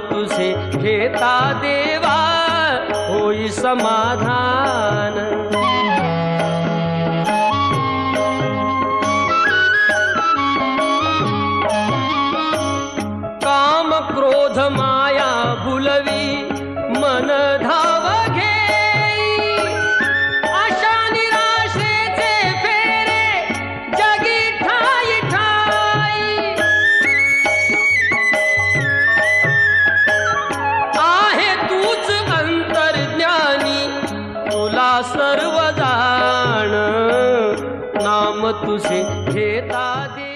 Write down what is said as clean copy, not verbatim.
तुझे घेता देवा होई समाधान। काम क्रोध माया भुलवी मन धाव घेई, आशा निराशेचे फेरे जगी ठाई ठाई। आहे तूच अंतर्ज्ञानी तुला सर्व जाण, नाम तुझे घेता दे